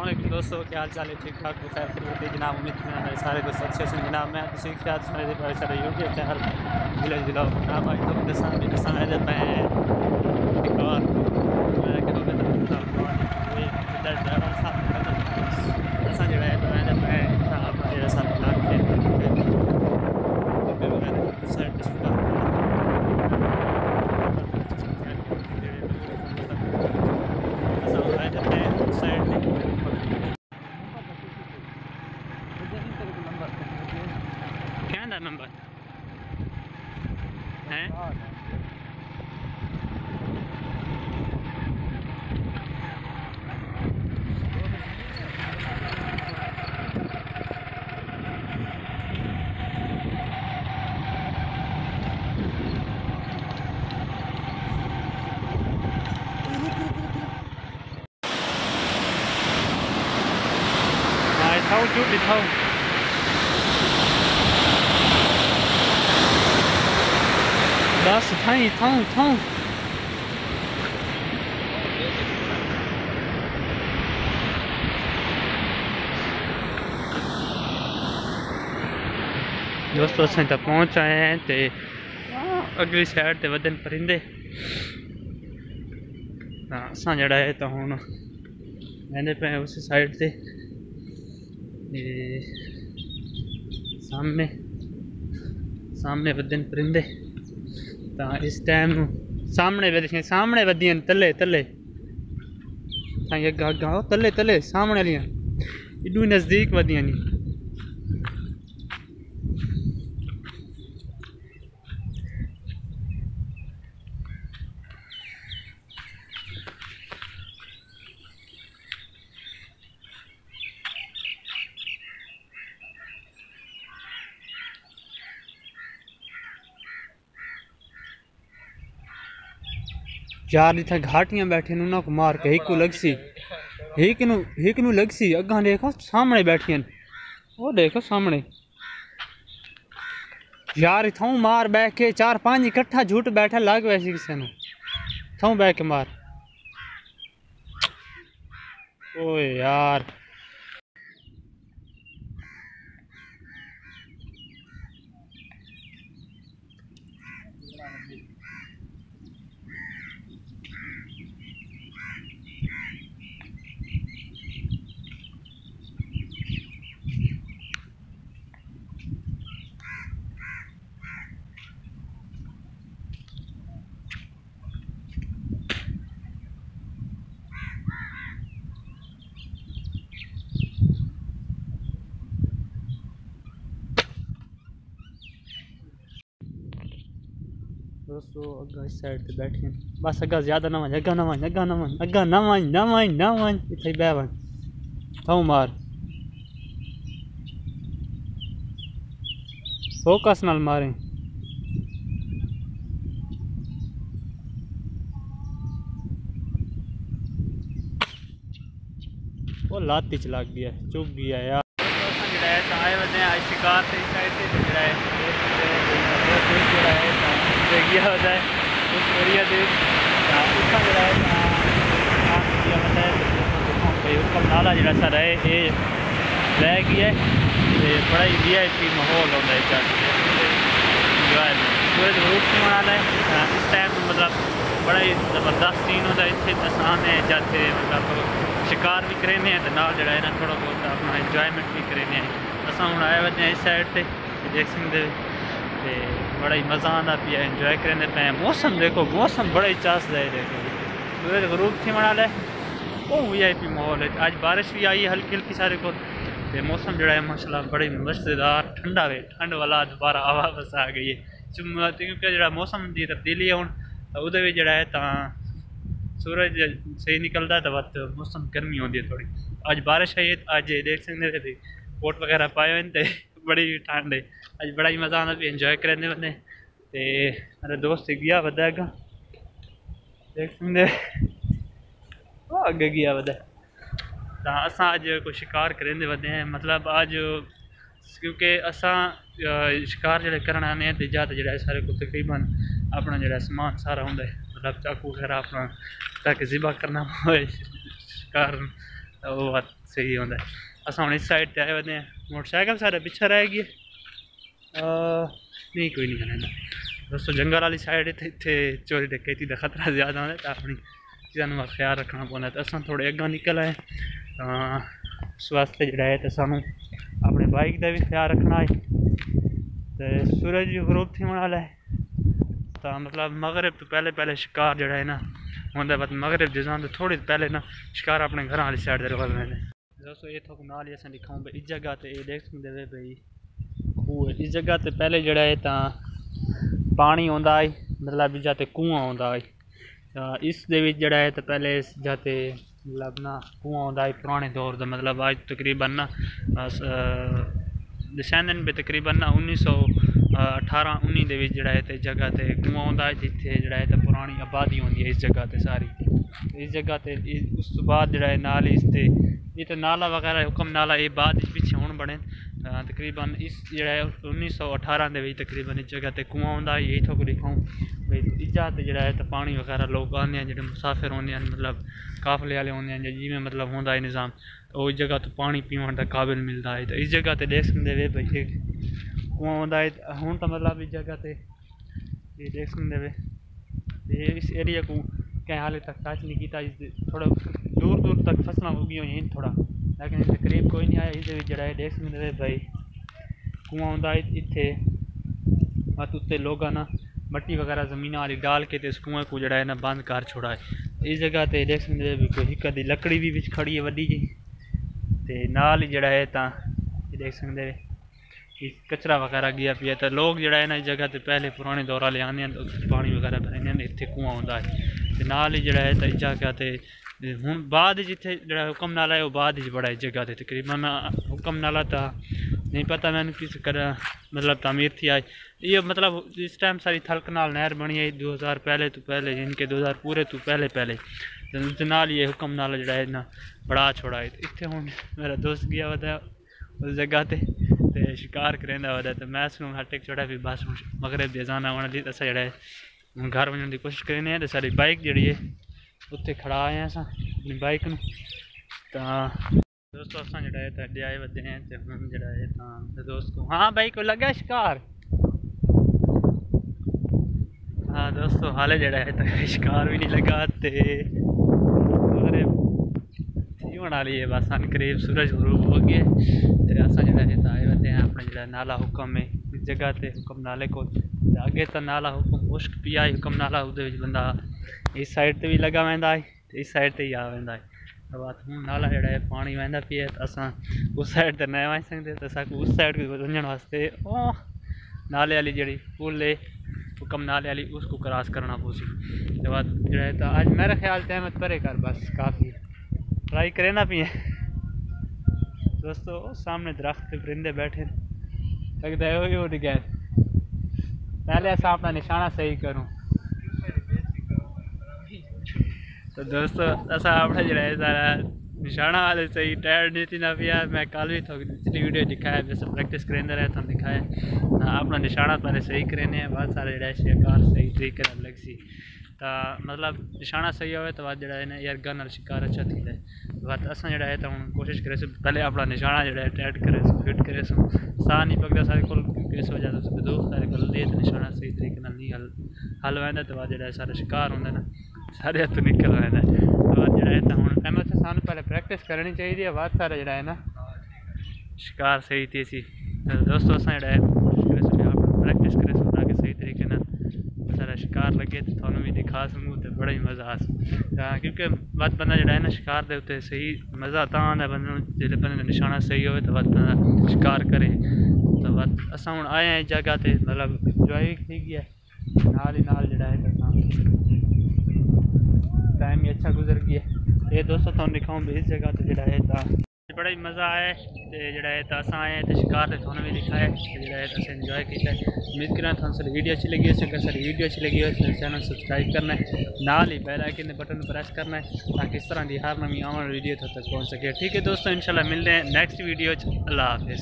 वालेकुम दोस्तों, क्या हाल चाल है? ठीक ठाक बखैर खैरियत है जनाब। उम्मीद है मेरे सारे दोस्त अच्छे से जनाब। मैं तुम क्या मेरे बड़े सारे यूट्यूब चैनल विलेज ब्लॉग जनाब आज तो दसा भी दसा मैं पे एक और मैं के लोग इधर ड्राइवर साहब दसा जो है तो मैं पे साहब मेरे साथ प्लान किया तो मैं साइड नंबर है दिखाओ बस थाई थाऊ थाऊ दोस्तों असें तक पहुंच आए हैं ते अगली साइड ते वदन परिंदे असां जड़ा है तो हुन मैंने पे उस साइड से सामने सामने वदन परिंदे इस टाइम सामने वधियन तले तले अग्गा तले तले सामने वालियां इडू नज़दीक वधियां नहीं यार इतना घाटियां बैठे उन्होंने को मार के एक लगसी एक नू लगसी अग्गा देखो सामने बैठियां वो देखो सामने यार इथों मार बैठ के 4-5 इकट्ठा झूठ बैठा लग वैसे किसी ने इथों बैठ के मार ओए यार दोस्तों अग्गा इस साइड पे बैठे बस अग्गा ज्यादा ना अग्गा ना इथे बह वन थाऊ मार फोकस नाल मारे वो लाती च लग गया चुभ गया यार आए वजह आज शिकार से साइड से गया होता है उस एरिया से उसका जो है उसका नाला जो सा रहे ये रह गया बड़ा ही VIP माहौल होता है सूरज रूप से मनाना है इस टाइम मतलब बड़ा ही ज़बरदस्त सीन होता है इतने आसान है जाते मतलब शिकार भी करें तो नाल जो है ना थोड़ा बहुत अपना इंजॉयमेंट भी करें अस हम आए हुए इस साइड से देख सकते बड़ा ही मज़ा आता पिया इंजॉय करें पे मौसम देखो मौसम बड़ा ही चास है देखो सूरज गरूब थी मना ले वो VIP माहौल है आज बारिश भी आई है हल्की हल्की सारे को मौसम जो है माशाल्लाह बड़ी मज़ेदार ठंडा है ठंड वाला दोबारा वापस आ गई है क्योंकि जो मौसम की तब्दीली है हूँ उहदे विच जो है तो सूरज सही निकलता है तो वक्त मौसम गर्मी होती है थोड़ी आज बारिश आई है अज देख सकते थे कोट वगैरह पाए हुए बड़ी ठंड है अज बड़ा ही मज़ा आता भी इंजॉय करें बंदे ते मेरे दोस्त गया वदा अग्गा देख सकते वो अगे गया वदा तो असा अज कोई शिकार करें वदे हैं मतलब अज क्योंकि असा शिकार जो करना आने तो ज़्यादा जो सारे को तकरीबन अपना जो समान सारा होंगे मतलब चाकू वगैरह अपना ताकि ज़िबा करना शिकार तो वो बात सही होता है। अस हम इस साइड आए होते हैं, मोटरसाइकिल सारे पिछे रह गए नहीं कोई नहीं कहना दोस्तों। जंगल वाली साइड इतने चोरी डकैती का खतरा ज़्यादा होता है तो अपनी चीज़ों का ख्याल रखना पौंदा। तो अस थोड़े अग्गा निकल आए उस वास्ते जोड़ा है तो सानू अपने बाइक का भी ख्याल रखना है। तो सूरज गरूब थी वाला है तो मतलब मगरब तो पहले शिकार जोड़ा है ना होंगे, बस मगरब जिसान तो थोड़ी पहले ना शिकार अपने घर वाली साइड से रोक लेंगे। दोस्तों ये थोक नाल अस दिखाऊँ भाई इस जगह तो ये देख सकते हो भाई खूह है। इस जगह तो पहले जोड़ा है तो पानी आता है, मतलब जाते कुआं आता है। इस जोड़ा है तो पहले जाते मतलब ना कुआं आता है पुराने दौर का, मतलब आज तकरीबन ना दशैनन पे तकरीबन ना 1918-19 जोड़ा है तो जगह तो कुआं आता है जिथे जोड़ा है तो पुरानी आबादी होती है इस जगह तो सारी। इस जगह तो उस बाद जोड़ा है नाल इसते ये तो नाला वगैरह हुक्म नाला ये बाद पिछे हूँ बने तकरीबन इस जोड़ा है 1918 के तकरीबन इस जगह तो कुआं आता है। यही थोक दिखाऊँ भाई इस जगह तो जोड़ा है तो पानी वगैरह लोग आते हैं जो मुसाफिर होंगे हैं, मतलब काफले वाले होंगे हैं जिमें मतलब होंगे है निज़ाम तो उस जगह तो पानी पीवन का काबिल मिलता है। तो इस जगह तो देख सकते वे भाई कुआं आता है हूँ तो मतलब इस जगह तो ये देख सकते वे इस एरिया को कहीं हाले तक टच नहीं किया। थोड़ा दूर दूर तक फसलें उगी हुई हैं थोड़ा, लेकिन इस करीब कोई नहीं आया। इस जरा है देख सकते भाई कुआं आता है इतने मत उत्ते लोग ना मट्टी वगैरह ज़मीन वाली डाल के तो इस कुएँ को जड़ा है ना बंद कर छोड़ा है। इस जगह तो देख सकते भी कोई हिक दी लकड़ी भी बिच खड़ी है वड्डी जी ते नाल ही जड़ा है तो देख सकते कचरा वगैरह गया पिया तो लोग जड़ा है ना इस जगह तो पहले पुराने दौर वाले आने हैं तो पानी वगैरह भरने इतने कुआं आता है। तो नाल ही जड़ा है तो इस जगह तो हूँ बाद जिथे जड़ा हुक्म नाला है वो बाद बड़ा इस जगह तकरीबन हुक्म नाला तो नहीं पता मैंने किस कर मतलब तामीर थी आज ये मतलब इस टाइम सारी थलक नाल नहर बनी है 2000 पहले तो पहले इनके 2000 पूरे तो पहले तो नाल ये हुक्म नाला जड़ा है ना बड़ा छोड़ा है। इतने हूँ मेरा दोस्त गया होता उस जगह ते शिकार करेंदा होता तो मैं सुन हटे छोड़ा भी बस मगरब दे जाना होना जी अस जड़ा है घर वजन की कोशिश करें तो सारी बाइक जी है उत्थे खड़ा आए अस अपनी बाइक न तो दोस्तों अस जड़ा है अड्डे आए वधे हैं तो हम जड़ा है तो दोस्त को हाँ बाइक को लगा शिकार हाँ दोस्तों हाले जड़ा है तो शिकार भी नहीं लगा तो जीवन वाली है बस करीब सूरज गरूब हो गया तो अस जड़ा है तो आए वधे हैं अपने जड़ा नाला हुक्म है इस जगह ते हुक्म नाले को अगे तो नाला हुक्म मुश्क पिया हुक्म नाला उस बंदा इस साइड से भी लगा वह है इस साइड से ही आ वह है। तो बात हूँ नाला जड़ा है पानी वह पिया तो अस उस साइड तो नहीं वही सकते तो अस उस साइड वजन वास्ते नाले वाली जी पुल है हुक्म नाले वाली उसको क्रॉस करना पोसी। तो बात जो है तो आज मेरा ख्याल से मत परे कर बस काफ़ी ट्राई करे ना पिए दोस्तों। सामने दरख्त पे परिंदे बैठे लगता है वही उठ गए पहले ऐसा अपना निशाना सही करूँ तो दोस्तों ऐसा अपना जो है सारा निशाना वाले सही टायर नीति ना पिया। मैं कल भी थोड़ी पिछली वीडियो दिखाया वैसे प्रैक्टिस करेंगे रहे तो दिखाया अपना निशाना पहले सही करें बहुत सारे जो शिकार सही तरीके लग सी तो मतलब निशाना सही हो तो बाद जो है ना यार गन वाल शिकार अच्छा थी है बात अस जो है तो हम कोशिश करें पहले अपना निशाना जो है टाइट करे फिट करे साह नहीं पकड़ा सारे को इस वजह से बंदूक सारे को दिए तो निशाना सही तरीके नहीं हल वह तो बाद जो सारा शिकार होंगे ना सारे हथों निकल वह तो बाद जो है तो हूँ एम सानू पहले प्रैक्टिस करनी चाहिए बाद सारा जो है ना शिकार सही थी सी। दोस्तों अस जो है कोशिश करें प्रैक्टिस करें ताकि सही तरीके ना सारा शिकार लगे तो थोड़ा भी दिखा सकूँ तो बड़ा ही मज़ा आ क्योंकि बात बंदा जो है ना शिकार दे उत्ते सही मज़ा तो आता बंद जो बंदे निशाना सही हो तो बात बंदा शिकार करे तो बात अस हूँ आए हैं इस जगह से मतलब इंजॉय भी ठीक है नाल ही नाल जो है टाइम भी अच्छा गुजर गया। ये दोस्तों थोड़ा दिखाऊँ भी इस जगह तो जो है बड़ा ही मज़ा आया तो जोड़ा है तो अस आए तो शिकार से थोड़ा भी दिखाया जो है तो इंजॉय किया। उम्मीद करें थोड़ा सारी वीडियो अच्छी लगी हो अगर सारी वीडियो अच्छी लगी हो तो चैनल सब्सक्राइब करना है नाल ही बेल आइकन बटन प्रेस करना है ताकि इस तरह की हर नवी आने वीडियो तक पहुँच सके। ठीक है दोस्तों इंशाल्लाह मिलते हैं नेक्स्ट वीडियो। अल्लाह हाफिज़।